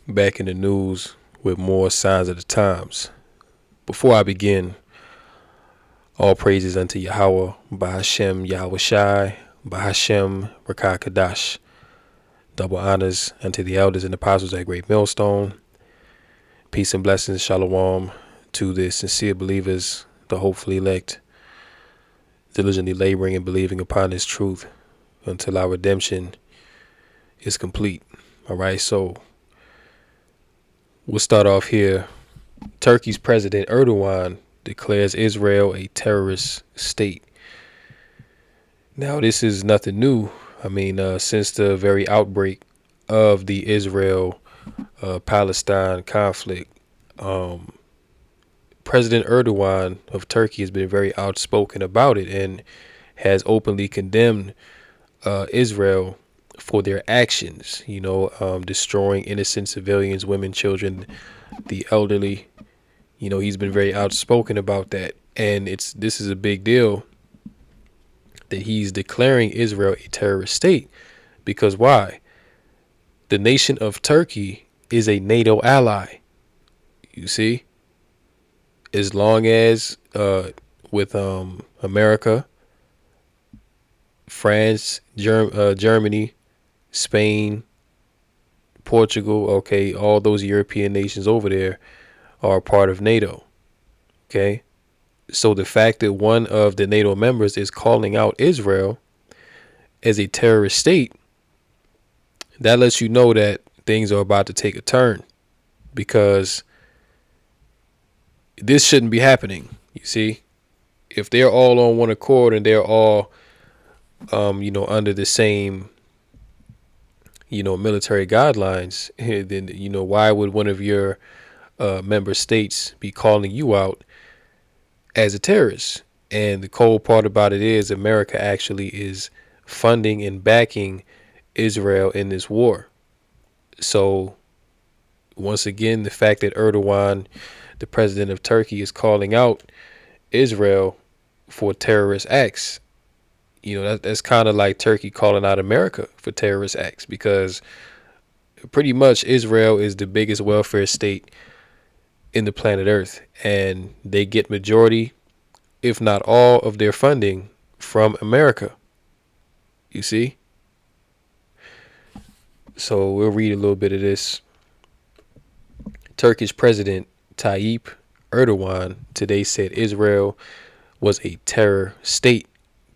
Back in the news with more signs of the times. Before I begin, all praises unto Yahweh, Bahashem Yahweh Shai, Bahashem Rakah Kadash. Double honors unto the elders and apostles at Great Millstone. Peace and blessings, shalom, to the sincere believers, the hopefully elect, diligently laboring and believing upon this truth until our redemption is complete. All right, so we'll start off here. Turkey's President Erdogan declares Israel a terrorist state. Now, this is nothing new. I mean, since the very outbreak of the Israel-Palestine conflict, President Erdogan of Turkey has been very outspoken about it and has openly condemned Israel for their actions, destroying innocent civilians, women, children, the elderly. He's been very outspoken about that. And this is a big deal that he's declaring Israel a terrorist state. Because why? The nation of Turkey is a NATO ally. You see? As long as with America, France, Germany, Spain, Portugal, okay, all those European nations over there are part of NATO. Okay? So the fact that one of the NATO members is calling out Israel as a terrorist state, that lets you know that things are about to take a turn, because this shouldn't be happening. You see, if they're all on one accord and they're all, under the same, military guidelines, then, why would one of your member states be calling you out as a terrorist? And the cold part about it is America actually is funding and backing Israel in this war. So once again, the fact that Erdogan, the president of Turkey, is calling out Israel for terrorist acts, that's kind of like Turkey calling out America for terrorist acts, because pretty much Israel is the biggest welfare state in the planet Earth, and they get majority, if not all, of their funding from America. You see? So we'll read a little bit of this. Turkish President Tayyip Erdogan today said Israel was a terror state,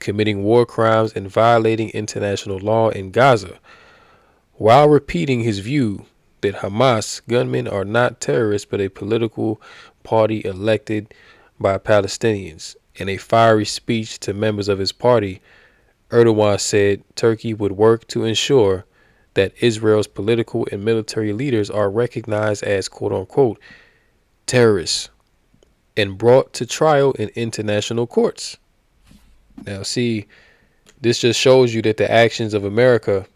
committing war crimes and violating international law in Gaza, while repeating his view that Hamas gunmen are not terrorists but a political party elected by Palestinians. In a fiery speech to members of his party, Erdogan said Turkey would work to ensure that Israel's political and military leaders are recognized as quote-unquote terrorists and brought to trial in international courts. Now, see, this just shows you that the actions of America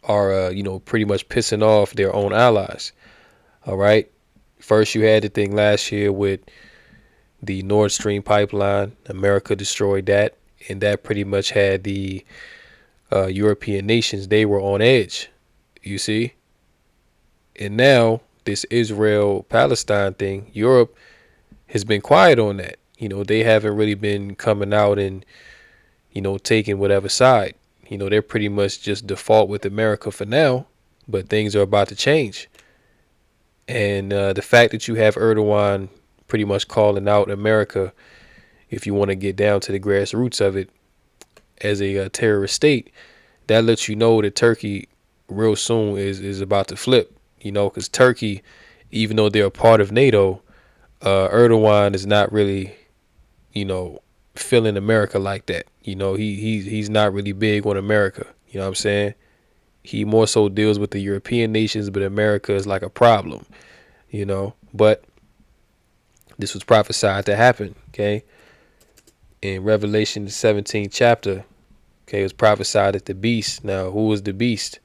are, pretty much pissing off their own allies. All right. First, you had the thing last year with the Nord Stream pipeline. America destroyed that, and that pretty much had the European nations, they were on edge, you see. And now this Israel-Palestine thing, Europe has been quiet on that. They haven't really been coming out and, taking whatever side. They're pretty much just default with America for now, but things are about to change. And the fact that you have Erdogan pretty much calling out America, if you want to get down to the grassroots of it, as a terrorist state, that lets you know that Turkey real soon is about to flip, because Turkey, even though they're a part of NATO, Erdogan is not really, feeling America like that. He's not really big on America. You know what I'm saying? He more so deals with the European nations, but America is like a problem, But this was prophesied to happen, okay? In Revelation, the 17th chapter, okay, it was prophesied that the beast. Now, who was the beast?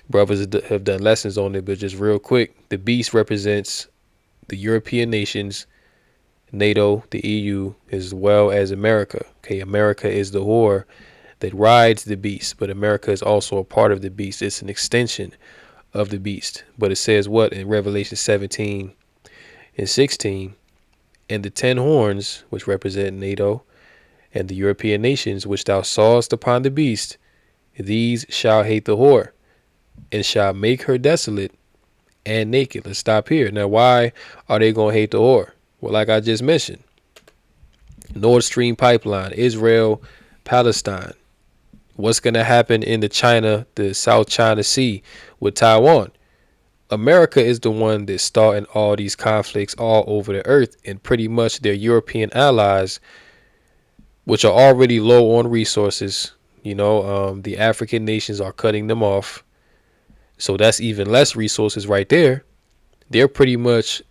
Brothers have done lessons on it, but just real quick, the beast represents the European nations, NATO, the EU, as well as America. Okay, America is the whore that rides the beast, but America is also a part of the beast. It's an extension of the beast. But it says what in Revelation 17 and 16, and the 10 horns, which represent NATO, and the European nations, which thou sawest upon the beast, these shall hate the whore, and shall make her desolate and naked. Let's stop here. Now, why are they going to hate the whore? Well, like I just mentioned, Nord Stream pipeline, Israel, Palestine. What's going to happen in the South China Sea with Taiwan? America is the one that's starting all these conflicts all over the earth, and pretty much their European allies, which are already low on resources. The African nations are cutting them off. So that's even less resources right there. They're pretty much,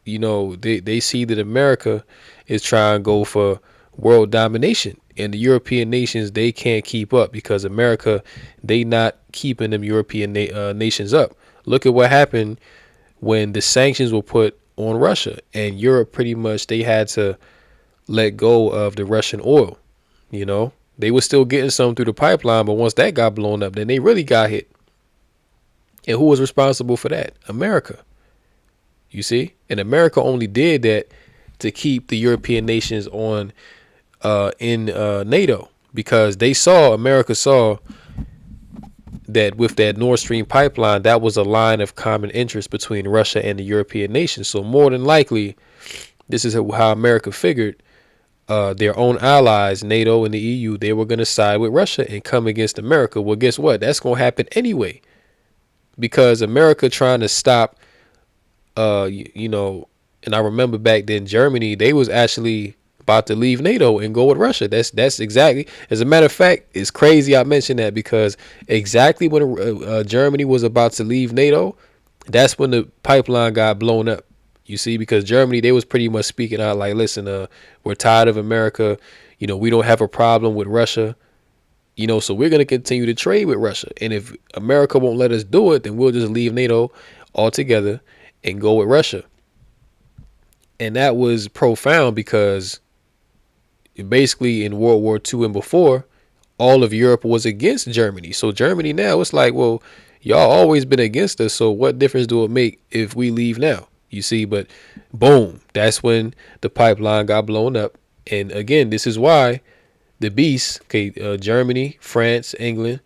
they see that America is trying to go for world domination. And the European nations, they can't keep up because America, they not keeping them European nations up. Look at what happened when the sanctions were put on Russia, and Europe pretty much, they had to let go of the Russian oil. They were still getting some through the pipeline, but once that got blown up, then they really got hit. And who was responsible for that? America. You see? And America only did that to keep the European nations on in NATO, because America saw that with that Nord Stream pipeline, that was a line of common interest between Russia and the European nations. So more than likely, this is how America figured their own allies, NATO and the EU, they were going to side with Russia and come against America. Well, guess what? That's going to happen anyway, because America trying to stop, and I remember back then, Germany, they was actually about to leave NATO and go with Russia. That's exactly, as a matter of fact, it's crazy I mentioned that, because exactly when Germany was about to leave NATO, that's when the pipeline got blown up. You see, because Germany, they was pretty much speaking out like, listen, we're tired of America. We don't have a problem with Russia. So we're going to continue to trade with Russia. And if America won't let us do it, then we'll just leave NATO altogether and go with Russia. And that was profound, because basically in World War II and before, all of Europe was against Germany. So Germany now, it's like, well, y'all always been against us. So what difference do it make if we leave now? You see, but boom, that's when the pipeline got blown up. And again, this is why the beast, Germany, France, England,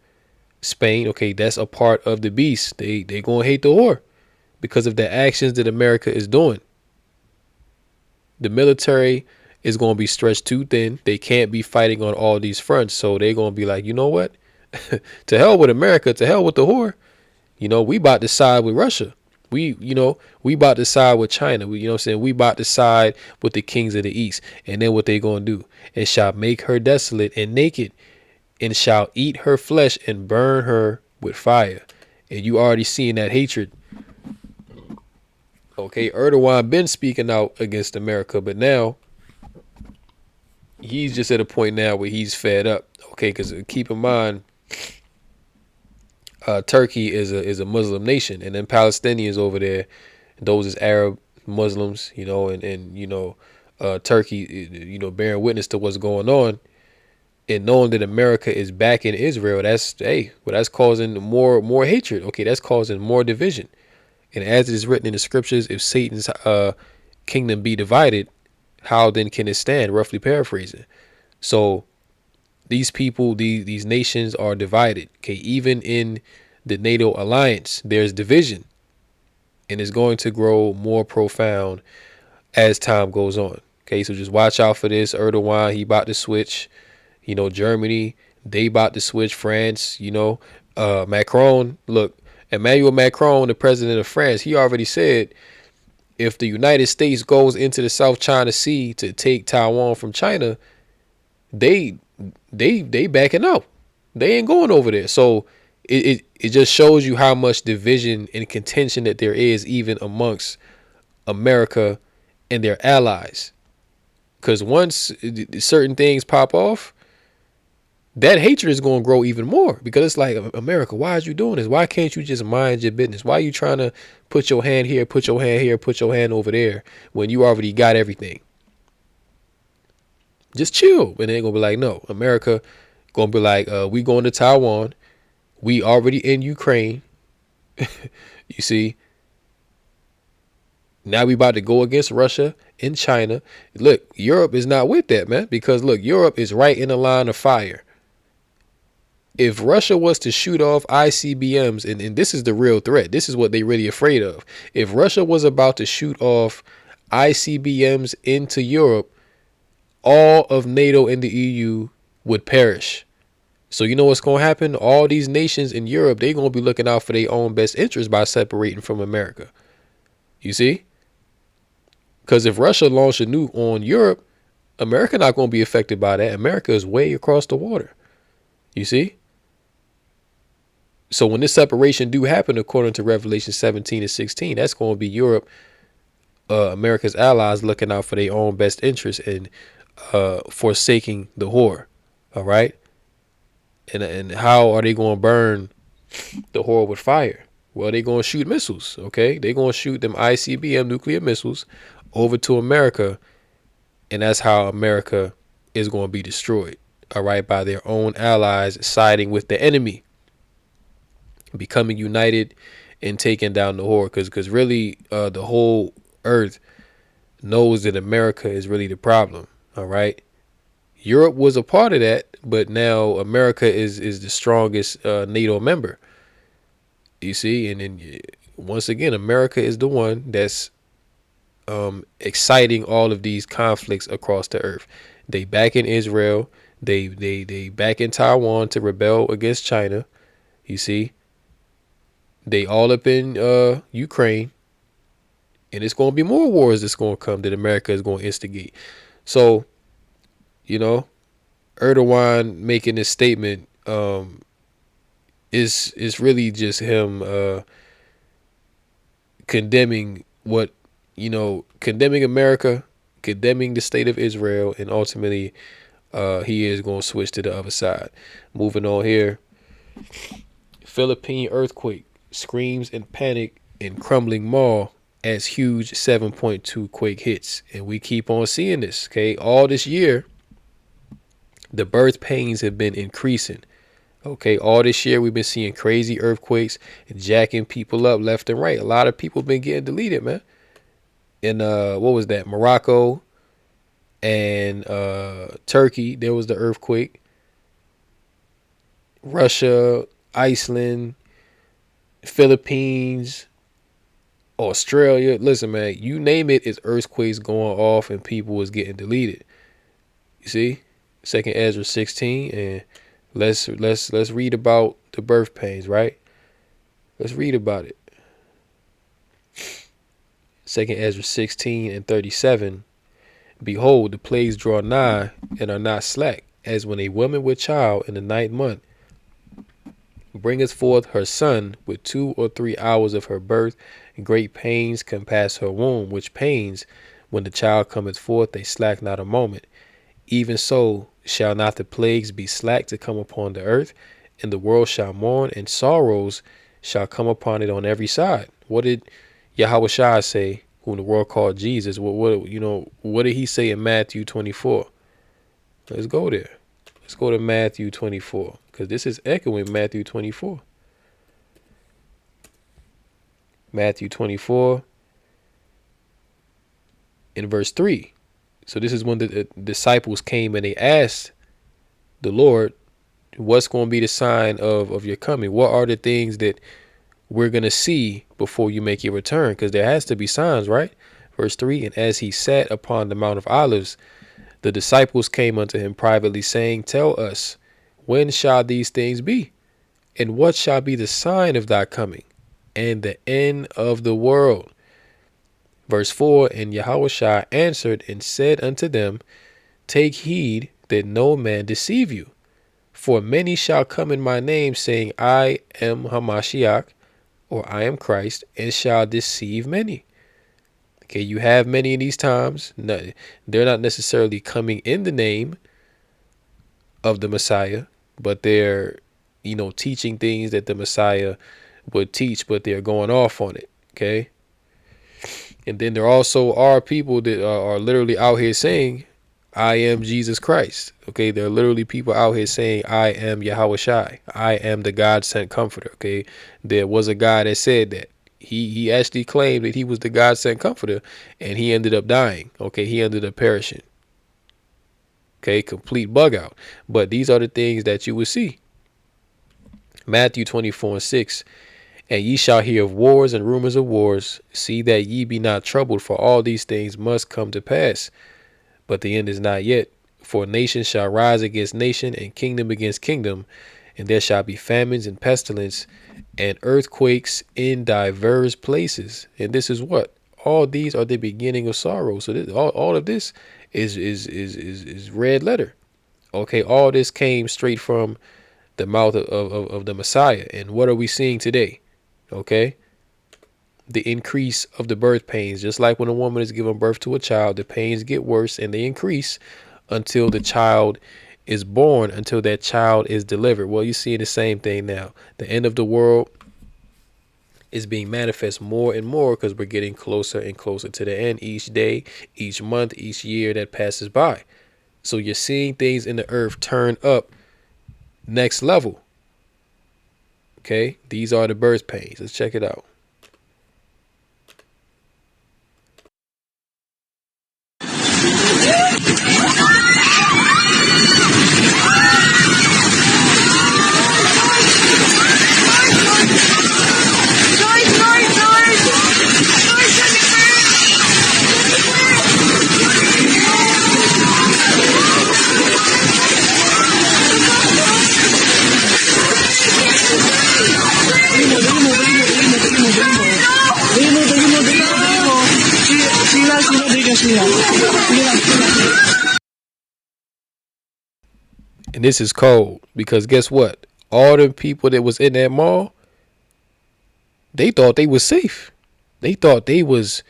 Spain, that's a part of the beast. They gonna hate the whore because of the actions that America is doing. The military is gonna be stretched too thin. They can't be fighting on all these fronts, so they're gonna be like, you know what? To hell with America, to hell with the whore. We about to side with Russia. We about to side with China. We about to side with the kings of the east. And then what they gonna do? And shall make her desolate and naked, and shall eat her flesh and burn her with fire. And you already seeing that hatred. Erdogan been speaking out against America, but now he's just at a point now where he's fed up. Because keep in mind, Turkey is a Muslim nation, and then Palestinians over there, those is Arab Muslims, and Turkey, bearing witness to what's going on, and knowing that America is backing Israel, that's causing more hatred. That's causing more division. And as it is written in the scriptures, if Satan's kingdom be divided, how then can it stand? Roughly paraphrasing. So these people, these nations are divided. Even in the NATO alliance, there's division, and it's going to grow more profound as time goes on. So just watch out for this. Erdogan, he about to switch. Germany, they about to switch. France, Macron. Look, Emmanuel Macron, the president of France, he already said if the United States goes into the South China Sea to take Taiwan from China, they backing out. They ain't going over there. So it just shows you how much division and contention that there is even amongst America and their allies. Because once certain things pop off, that hatred is going to grow even more, because it's like, America, why are you doing this? Why can't you just mind your business? Why are you trying to put your hand here, put your hand here, put your hand over there when you already got everything? Just chill. And they're going to be like, no, America, Gonna be like, we going to Taiwan. We already in Ukraine. You see, now we about to go against Russia and China. Look, Europe is not with that, man, because look, Europe is right in the line of fire. If Russia was to shoot off ICBMs, and this is the real threat, this is what they really afraid of. If Russia was about to shoot off ICBMs into Europe, all of NATO and the EU would perish. So you know what's going to happen? All these nations in Europe, they're going to be looking out for their own best interests by separating from America. You see? Because if Russia launched a nuke on Europe, America not going to be affected by that. America is way across the water. You see? So when this separation do happen, according to Revelation 17 and 16, that's going to be Europe, America's allies, looking out for their own best interests and forsaking the whore. All right? And how are they going to burn the whore with fire? Well, they're going to shoot missiles, okay? They're going to shoot them ICBM nuclear missiles over to America, and that's how America is going to be destroyed, all right, by their own allies siding with the enemy, becoming united and taking down the whore, because really the whole earth knows that America is really the problem, all right? Europe was a part of that, but now America is the strongest NATO member. You see, and then once again, America is the one that's exciting all of these conflicts across the earth. They back in Israel. They back in Taiwan to rebel against China. You see, they all up in Ukraine, and it's going to be more wars that's going to come that America is going to instigate. So, you know, Erdogan making this statement is really just him condemning what, condemning America, condemning the state of Israel, and ultimately he is going to switch to the other side. Moving on here. Philippine earthquake, screams and panic in crumbling mall as huge 7.2 quake hits. And we keep on seeing this, okay? All this year, the birth pains have been increasing. Okay, all this year we've been seeing crazy earthquakes and jacking people up left and right. A lot of people been getting deleted, man. In what was that? Morocco and Turkey, there was the earthquake. Russia, Iceland, Philippines, Australia. Listen, man, you name it, it's earthquakes going off and people was getting deleted. You see? Second Ezra 16, and let's read about the birth pains, right? Let's read about it. Second Ezra 16 and 37. Behold, the plagues draw nigh and are not slack, as when a woman with child in the 9th month bringeth forth her son with 2 or 3 hours of her birth, and great pains compass her womb, which pains, when the child cometh forth, they slack not a moment. Even so shall not the plagues be slack to come upon the earth, and the world shall mourn, and sorrows shall come upon it on every side. What did Yahushua say, whom the world called Jesus? What did he say in Matthew 24? Let's go there. Let's go to Matthew 24, because this is echoing Matthew 24. Matthew 24 in verse 3. So this is when the disciples came and they asked the Lord, what's going to be the sign of your coming? What are the things that we're going to see before you make your return? Because there has to be signs, right? Verse 3, and as he sat upon the Mount of Olives, the disciples came unto him privately, saying, tell us, when shall these things be? And what shall be the sign of thy coming and the end of the world? Verse 4, and Yahushua answered and said unto them, take heed that no man deceive you. For many shall come in my name, saying, I am Hamashiach, or I am Christ, and shall deceive many. Okay, you have many in these times. No, they're not necessarily coming in the name of the Messiah, but they're, teaching things that the Messiah would teach, but they're going off on it. Okay. And then there also are people that are literally out here saying, I am Jesus Christ. Okay, there are literally people out here saying, I am Yahweh Shai. I am the God sent comforter. Okay, there was a guy that said that. He actually claimed that he was the God sent comforter, and he ended up dying. Okay, he ended up perishing. Okay, complete bug out. But these are the things that you will see. Matthew 24:6. And ye shall hear of wars and rumors of wars. See that ye be not troubled, for all these things must come to pass. But the end is not yet. For nation shall rise against nation, and kingdom against kingdom, and there shall be famines and pestilence, and earthquakes in divers places. And this is what? All these are the beginning of sorrow. So this, all of this is red letter. Okay, all this came straight from the mouth of the Messiah. And what are we seeing today? Okay, the increase of the birth pains. Just like when a woman is giving birth to a child, the pains get worse and they increase until the child is born, until that child is delivered. Well, you see the same thing now. The end of the world is being manifest more and more because we're getting closer and closer to the end each day, each month, each year that passes by. So you're seeing things in the earth turn up next level. Okay, these are the birth pains. Let's check it out. And this is cold because guess what? All the people that was in that mall, they thought they was safe. They thought they was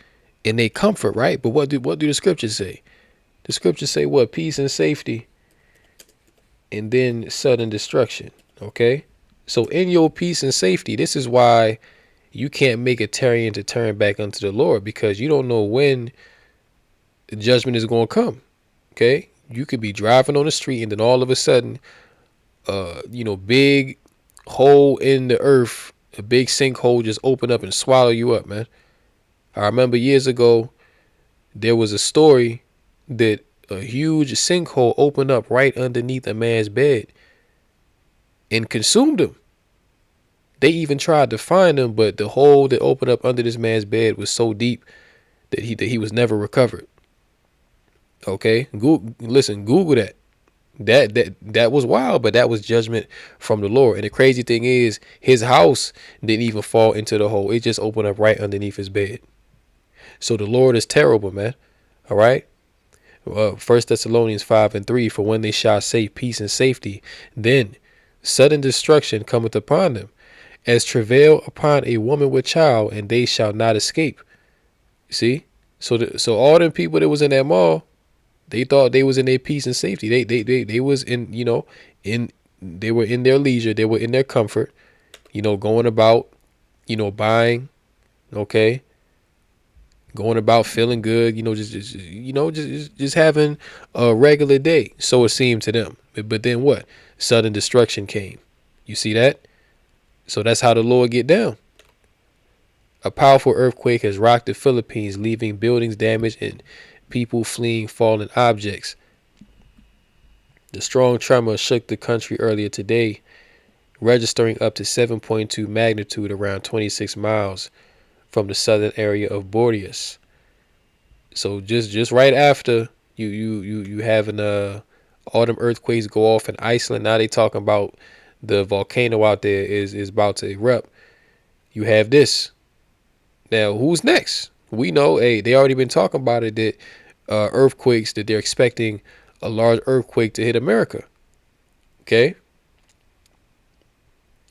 in their comfort, right? But what do the scriptures say? The scriptures say what? Peace and safety, and then sudden destruction. Okay? So in your peace and safety, this is why you can't make a tarrying to turn back unto the Lord, because you don't know when the judgment is going to come. Okay? You could be driving on the street and then all of a sudden, big hole in the earth, a big sinkhole just open up and swallow you up, man. I remember years ago, there was a story that a huge sinkhole opened up right underneath a man's bed and consumed him. They even tried to find him, but the hole that opened up under this man's bed was so deep that he was never recovered. Okay, Google that. That was wild, but that was judgment from the Lord. And the crazy thing is, his house didn't even fall into the hole. It just opened up right underneath his bed. So the Lord is terrible, man. All right. 1 Thessalonians 5:3, for when they shall say peace and safety, then sudden destruction cometh upon them, as travail upon a woman with child, and they shall not escape. See? So all them people that was in that mall, they thought they was in their peace and safety. They was in, they were in their leisure. They were in their comfort, going about, buying, okay, going about feeling good, just having a regular day. So it seemed to them. But then what? Sudden destruction came. You see that? So that's how the Lord get down. A powerful earthquake has rocked the Philippines, leaving buildings damaged and people fleeing fallen objects. The strong tremor shook the country earlier today, registering up to 7.2 magnitude around 26 miles from the southern area of Bordeaux. So just right after you having all them earthquakes go off in Iceland, now they talking about the volcano out there is about to erupt. You have this. Now who's next? We know, they already been talking about it, that earthquakes, that they're expecting a large earthquake to hit America. Okay.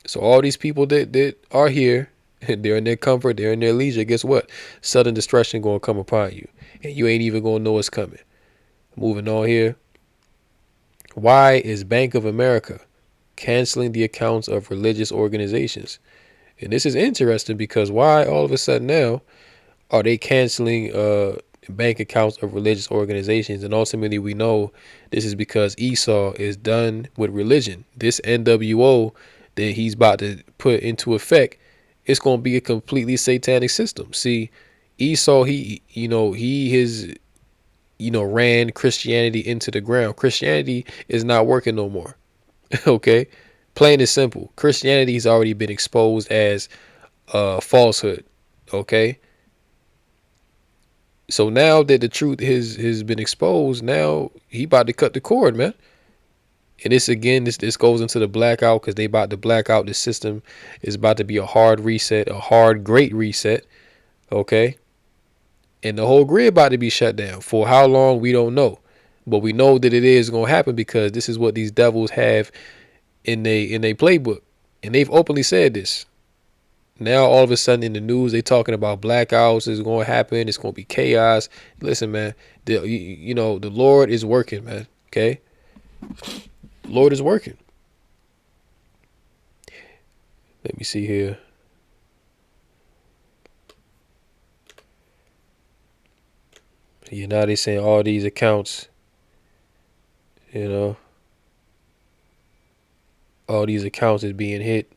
So all these people that are here, they're in their comfort, they're in their leisure. Guess what? Sudden destruction going to come upon you, and you ain't even going to know it's coming. Moving on here. Why is Bank of America canceling the accounts of religious organizations? And this is interesting because why all of a sudden now are they canceling bank accounts of religious organizations. And ultimately, we know this is because Esau is done with religion. This NWO that he's about to put into effect, it's going to be a completely satanic system. See, Esau, he ran Christianity into the ground. Christianity is not working no more. Okay, plain and simple. Christianity has already been exposed as falsehood. Okay, so now that the truth has been exposed, now he about to cut the cord, man. And this goes into the blackout, because they about to black out the system. It's about to be a hard reset, a hard great reset. Okay, and the whole grid about to be shut down. For how long, we don't know, but we know that it is gonna happen, because this is what these devils have in they playbook, and they've openly said this. Now all of a sudden in the news they talking about blackouts is going to happen. It's going to be chaos. Listen, man, the Lord is working, man. Okay, Lord is working. Let me see here. Now they saying all these accounts, all these accounts is being hit.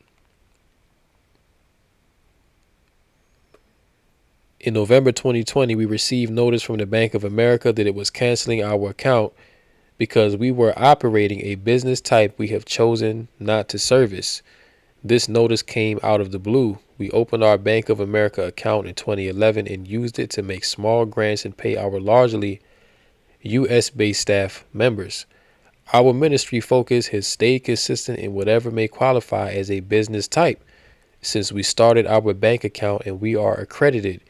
In November 2020, we received notice from the Bank of America that it was canceling our account because we were operating a business type we have chosen not to service. This notice came out of the blue. We opened our Bank of America account in 2011 and used it to make small grants and pay our largely U.S.-based staff members. Our ministry focus has stayed consistent in whatever may qualify as a business type since we started our bank account, and we are accredited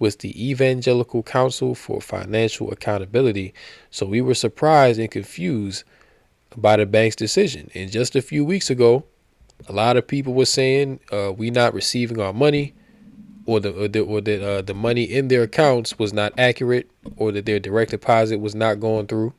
with the Evangelical Council for Financial Accountability. So we were surprised and confused by the bank's decision. And just a few weeks ago, a lot of people were saying we not receiving our money, or that the money in their accounts was not accurate, or that their direct deposit was not going through.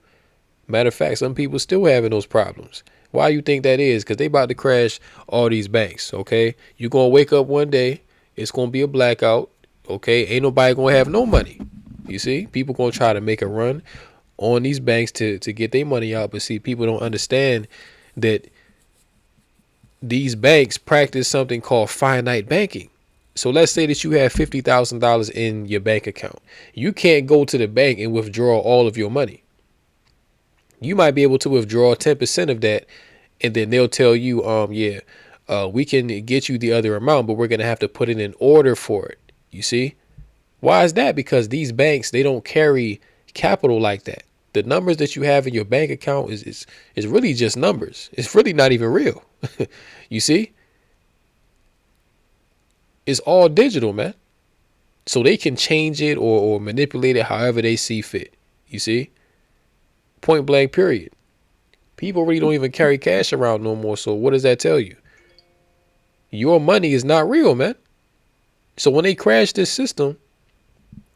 Matter of fact, some people still having those problems. Why you think that is? Because they about to crash all these banks. Okay, you're gonna wake up one day, it's gonna be a blackout. Okay, ain't nobody gonna have no money. You see, people gonna try to make a run on these banks to get their money out, but see, people don't understand that these banks practice something called finite banking. So let's say that you have $50,000 in your bank account. You can't go to the bank and withdraw all of your money. You might be able to withdraw 10% of that, and then they'll tell you, we can get you the other amount, but we're gonna have to put in an order for it. You see? Why is that? Because these banks, they don't carry capital like that. The numbers that you have in your bank account is really just numbers. It's really not even real. You see? It's all digital, man. So they can change it or manipulate it however they see fit. You see? Point blank, period. People really don't even carry cash around no more. So what does that tell you? Your money is not real, man. So when they crash this system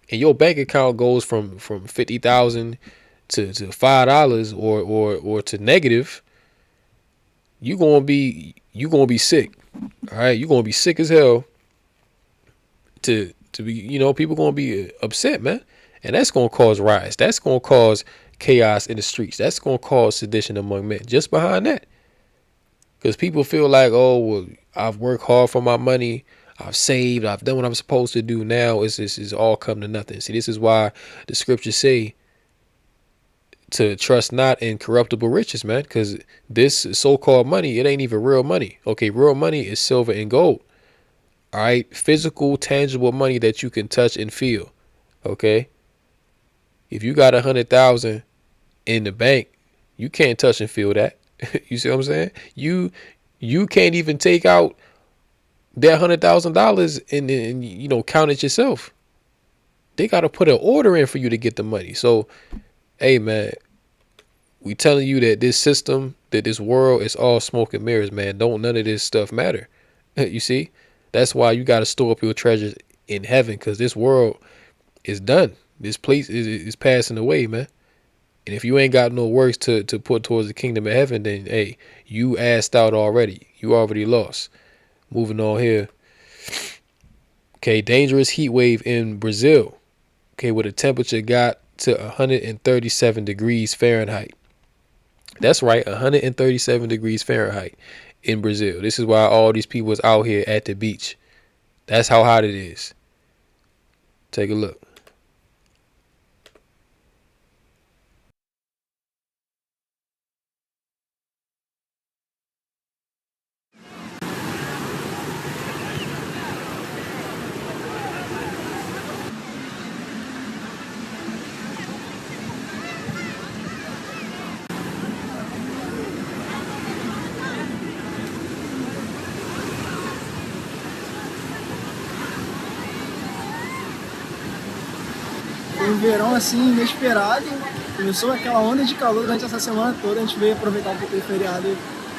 and your bank account goes from 50,000 to $5 or to negative, you gonna be sick. All right, you're gonna be sick as hell. To be, people gonna be upset, man, and that's gonna cause riots. That's gonna cause chaos in the streets. That's gonna cause sedition among men. Just behind that, because people feel like, oh well, I've worked hard for my money. I've saved. I've done what I'm supposed to do. Now it's all come to nothing. See, this is why the scriptures say to trust not in corruptible riches, man, because this so-called money, it ain't even real money. Okay, real money is silver and gold. All right, physical, tangible money that you can touch and feel. Okay, if you got 100,000 in the bank, you can't touch and feel that. You see what I'm saying? You can't even take out that $100,000 and count it yourself. They got to put an order in for you to get the money. So, hey man, we telling you that this system, that this world is all smoke and mirrors, man. Don't none of this stuff matter. You see? That's why you got to store up your treasures in heaven, because this world is done. This place is passing away, man. And if you ain't got no works to put towards the kingdom of heaven, then hey, you assed out already. You already lost. Moving on here. Okay, dangerous heat wave in Brazil. Okay, where the temperature got to 137 degrees Fahrenheit. That's right, 137 degrees Fahrenheit in Brazil. This is why all these people is out here at the beach. That's how hot it is. Take a look. Foi um verão assim inesperado. Começou aquela onda de calor durante essa semana toda. A gente veio aproveitar um pouco do feriado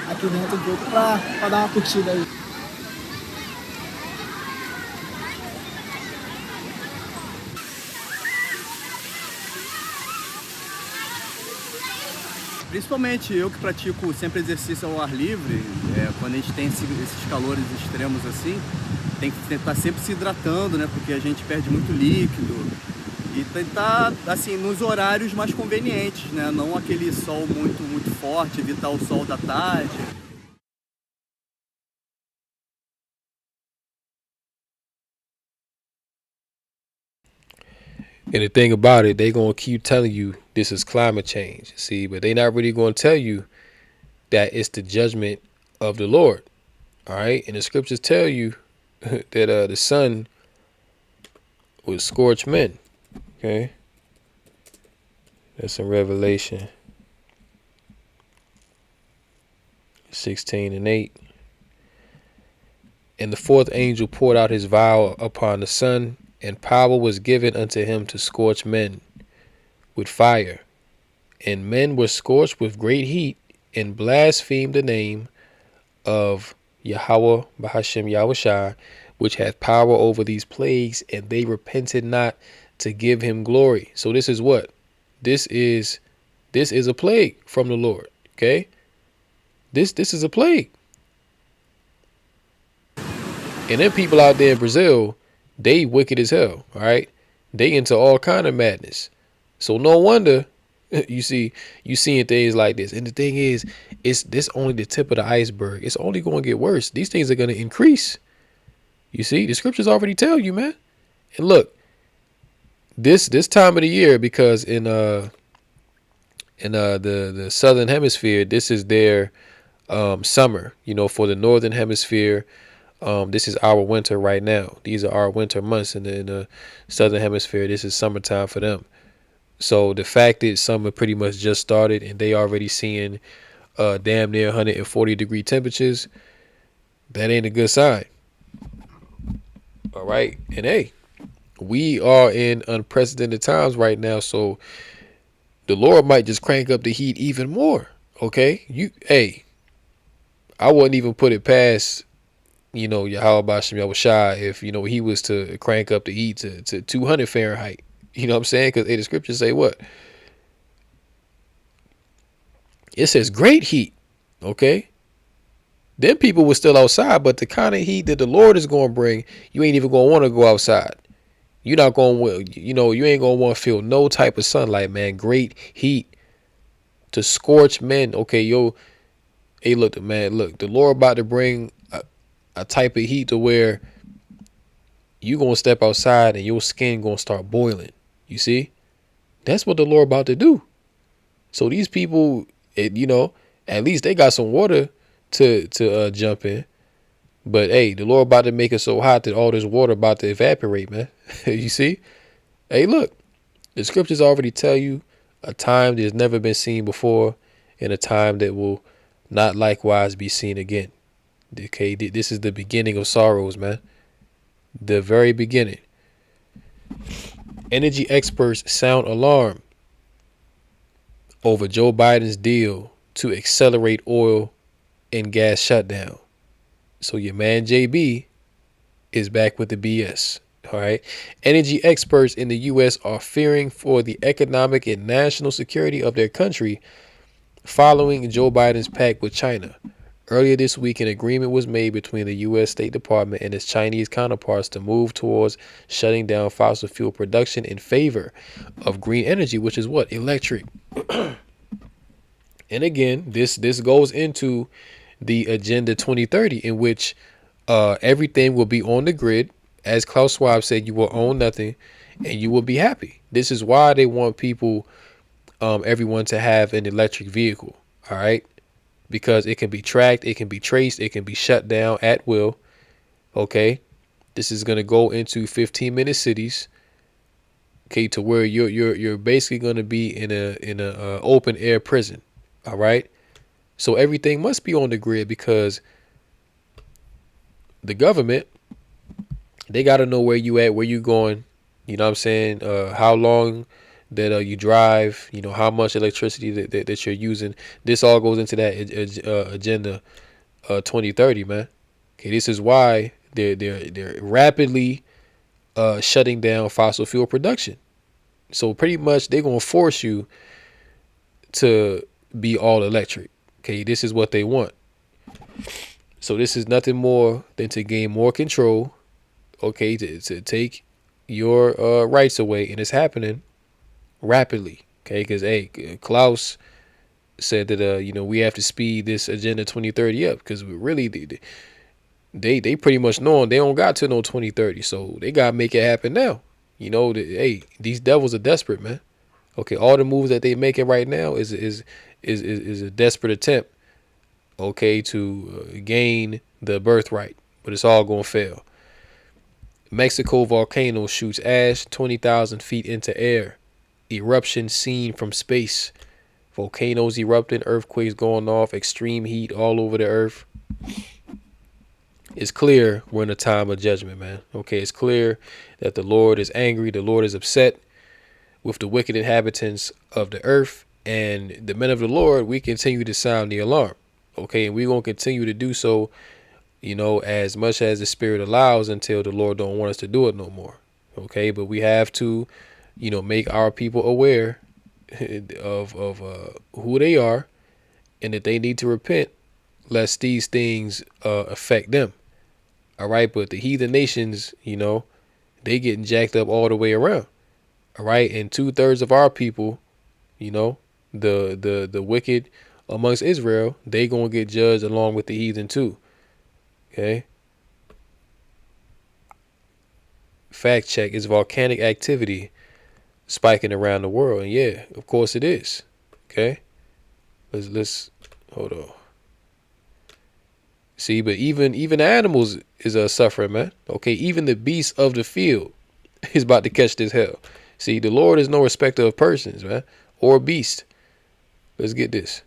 aqui dentro um pouco pra dar uma curtida aí. Principalmente eu que pratico sempre exercício ao ar livre, quando a gente tem esses calores extremos assim, tem que estar sempre se hidratando, né? Porque a gente perde muito líquido. E tentar, assim, nos horários mais convenientes, né? Não aquele sol muito forte, evitar o sol da tarde. And the thing about it, they gonna keep telling you this is climate change. See, but they not really gonna tell you that it's the judgment of the Lord. All right, and the scriptures tell you that the sun would scorch men. Okay, that's in Revelation 16:8. And the fourth angel poured out his vial upon the sun, and power was given unto him to scorch men with fire. And men were scorched with great heat, and blasphemed the name of Yahweh Bahashem Yahushai, which hath power over these plagues, and they repented not to give him glory. So this is what? This is a plague from the Lord. Okay? This is a plague. And then people out there in Brazil, they wicked as hell, all right? They into all kind of madness. So no wonder you seeing things like this. And the thing is, it's this only the tip of the iceberg. It's only going to get worse. These things are going to increase. You see, the scriptures already tell you, man. And look, this time of the year, because in the southern hemisphere, this is their summer. You know, for the northern hemisphere, this is our winter right now. These are our winter months in the southern hemisphere. This is summertime for them. So the fact that summer pretty much just started and they already seeing damn near 140 degree temperatures, that ain't a good sign. All right. And hey, we are in unprecedented times right now. So the Lord might just crank up the heat even more. Okay. I wouldn't even put it past, Yahweh Bashem Yahushai if, he was to crank up the heat to 200 Fahrenheit. You know what I'm saying? Because the scriptures say what? It says great heat. Okay. Then people were still outside, but the kind of heat that the Lord is going to bring, you ain't even going to want to go outside. You're not going to, you ain't going to want to feel no type of sunlight, man. Great heat to scorch men. Okay, hey, look, the Lord about to bring a type of heat to where you going to step outside and your skin going to start boiling. You see? That's what the Lord about to do. So these people, at least they got some water to jump in. But hey, the Lord about to make it so hot that all this water about to evaporate, man. You see? Hey, look, the scriptures already tell you a time that's never been seen before and a time that will not likewise be seen again. Okay, this is the beginning of sorrows, man. The very beginning. Energy experts sound alarm over Joe Biden's deal to accelerate oil and gas shutdown. So your man JB is back with the BS. All right. Energy experts in the U.S. are fearing for the economic and national security of their country following Joe Biden's pact with China. Earlier this week, an agreement was made between the U.S. State Department and its Chinese counterparts to move towards shutting down fossil fuel production in favor of green energy, which is what? Electric. And again, this goes into the Agenda 2030, in which everything will be on the grid. As Klaus Schwab said, you will own nothing and you will be happy. This is why they want people, everyone to have an electric vehicle. All right. Because it can be tracked, it can be traced, it can be shut down at will. Okay. This is going to go into 15-minute cities. Okay. To where you're basically going to be in a open air prison. All right. So everything must be on the grid, because the government, they got to know where you at, where you going. You know what I'm saying? How long that you drive, you know, how much electricity that you're using. This all goes into that Agenda 2030, man. Okay, this is why they're rapidly shutting down fossil fuel production. So pretty much they're going to force you to be all electric. Okay, this is what they want. So this is nothing more than to gain more control. Okay, to take your rights away, and it's happening rapidly. Okay, because Klaus said that we have to speed this Agenda 2030 up, because really they pretty much know they don't got to no 2030, so they gotta make it happen now. These devils are desperate, man. Okay, all the moves that they making right now is a desperate attempt, okay, to gain the birthright, but it's all gonna fail. Mexico volcano shoots ash 20,000 feet into air. Eruption seen from space. Volcanoes erupting, earthquakes going off, extreme heat all over the earth. It's clear we're in a time of judgment, man. Okay, it's clear that the Lord is angry. The Lord is upset with the wicked inhabitants of the earth. And the men of the Lord, we continue to sound the alarm. Okay, and we're going to continue to do so, as much as the Spirit allows, until the Lord don't want us to do it no more. Okay, but we have to, make our people aware of who they are, and that they need to repent, lest these things affect them. All right, but the heathen nations, they getting jacked up all the way around. All right, and 2/3 of our people, the wicked amongst Israel, they gonna get judged along with the heathen too. Okay. Fact check: is volcanic activity spiking around the world? And yeah, of course it is. Okay. Let's hold on. See, but even animals is suffering, man. Okay, even the beasts of the field is about to catch this hell. See, the Lord is no respecter of persons, man, or beast. Let's get this.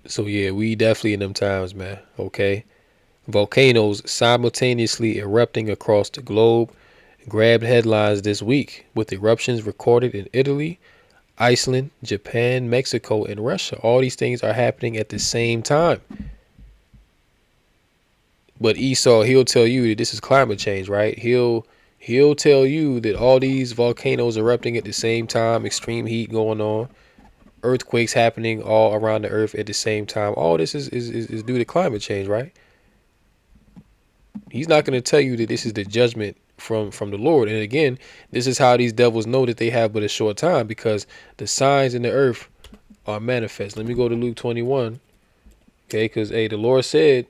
So yeah, we definitely in them times, man. Okay. Volcanoes simultaneously erupting across the globe grabbed headlines this week, with eruptions recorded in Italy, Iceland, Japan, Mexico, and Russia. All these things are happening at the same time. But Esau, he'll tell you that this is climate change, right? He'll tell you that all these volcanoes erupting at the same time, extreme heat going on, earthquakes happening all around the earth at the same time. All this is due to climate change, right? He's not going to tell you that this is the judgment from the Lord. And again, this is how these devils know that they have but a short time, because the signs in the earth are manifest. Let me go to Luke 21. Okay, because the Lord said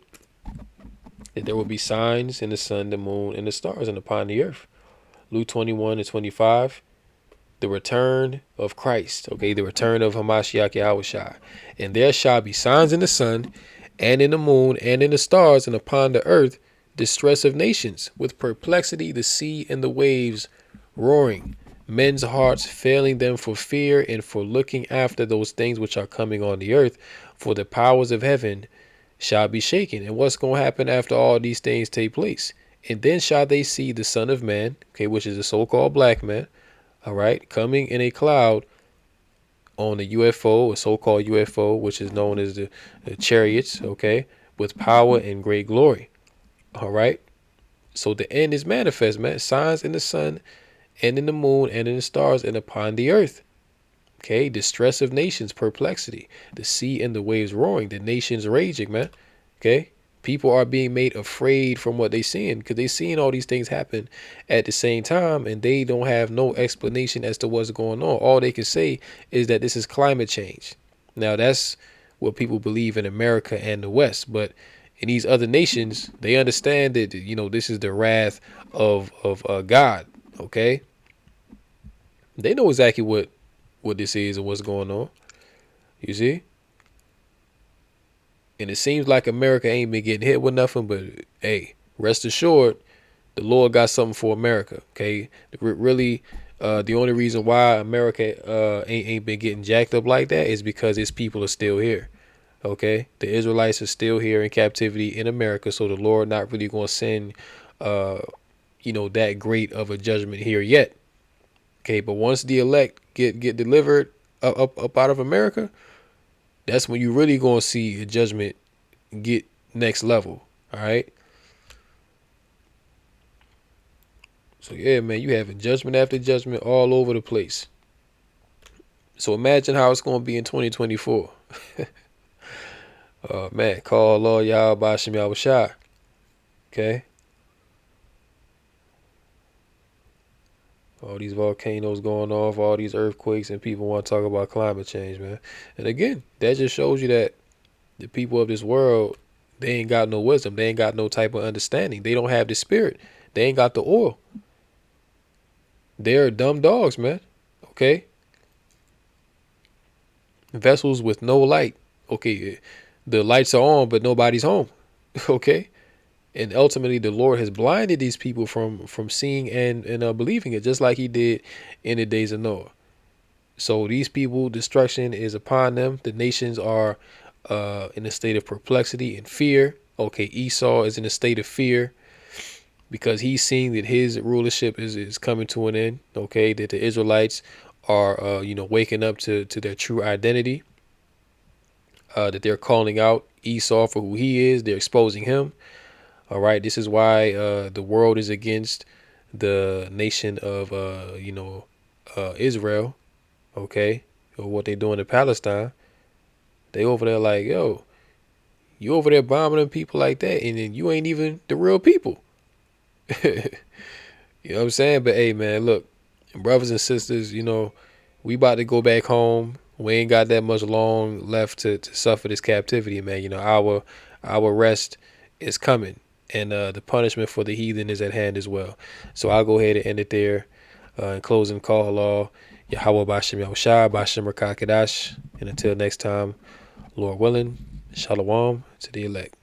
that there will be signs in the sun, the moon, and the stars, and upon the earth. Luke 21:25. The return of Christ, okay, the return of Hamashiach Yahushua. And there shall be signs in the sun, and in the moon, and in the stars, and upon the earth, distress of nations, with perplexity the sea and the waves roaring, men's hearts failing them for fear and for looking after those things which are coming on the earth, for the powers of heaven shall be shaken. And what's going to happen after all these things take place? And then shall they see the Son of Man, okay, which is the so-called black man, all right, coming in a cloud on a UFO, a so-called UFO, which is known as the chariots, okay, with power and great glory. All right. So the end is manifest, man. Signs in the sun and in the moon and in the stars and upon the earth. Okay. Distress of nations, perplexity, the sea and the waves roaring, the nations raging, man. Okay. People are being made afraid from what they seeing because they seeing all these things happen at the same time and they don't have no explanation as to what's going on. All they can say is that this is climate change. Now that's what people believe in America and the West, but in these other nations, they understand that, you know, this is the wrath of God. Okay, they know exactly what this is and what's going on. You see. And it seems like America ain't been getting hit with nothing, but hey, rest assured, the Lord got something for America. Okay, really, the only reason why America ain't been getting jacked up like that is because its people are still here. Okay, the Israelites are still here in captivity in America, so the Lord not really going to send, that great of a judgment here yet. Okay, but once the elect get delivered up out of America, that's when you really gonna see a judgment get next level. All right. So yeah, man, you having judgment after judgment all over the place. So imagine how it's gonna be in 2024. Man, call Lord Yah Bashim Yahushua. Okay. All these volcanoes going off, all these earthquakes, and people want to talk about climate change, man. And again, that just shows you that the people of this world, they ain't got no wisdom. They ain't got no type of understanding. They don't have the spirit. They ain't got the oil. They're dumb dogs, man. Okay. Vessels with no light. Okay. The lights are on, but nobody's home. Okay. And ultimately, the Lord has blinded these people from seeing and believing it, just like he did in the days of Noah. So these people, destruction is upon them. The nations are in a state of perplexity and fear. Okay, Esau is in a state of fear because he's seeing that his rulership is coming to an end. Okay, that the Israelites are, waking up to their true identity. That they're calling out Esau for who he is. They're exposing him. All right, this is why the world is against the nation of, Israel, okay, or what they're doing in Palestine. They over there like, yo, you over there bombing them people like that, and then you ain't even the real people. You know what I'm saying? But hey, man, look, brothers and sisters, we about to go back home. We ain't got that much long left to suffer this captivity, man. Our rest is coming. And the punishment for the heathen is at hand as well. So I'll go ahead and end it there. In closing, call Allah, Yahweh Bashim Yahushua, Bashim Rakakadash. And until next time, Lord willing, Shalom to the elect.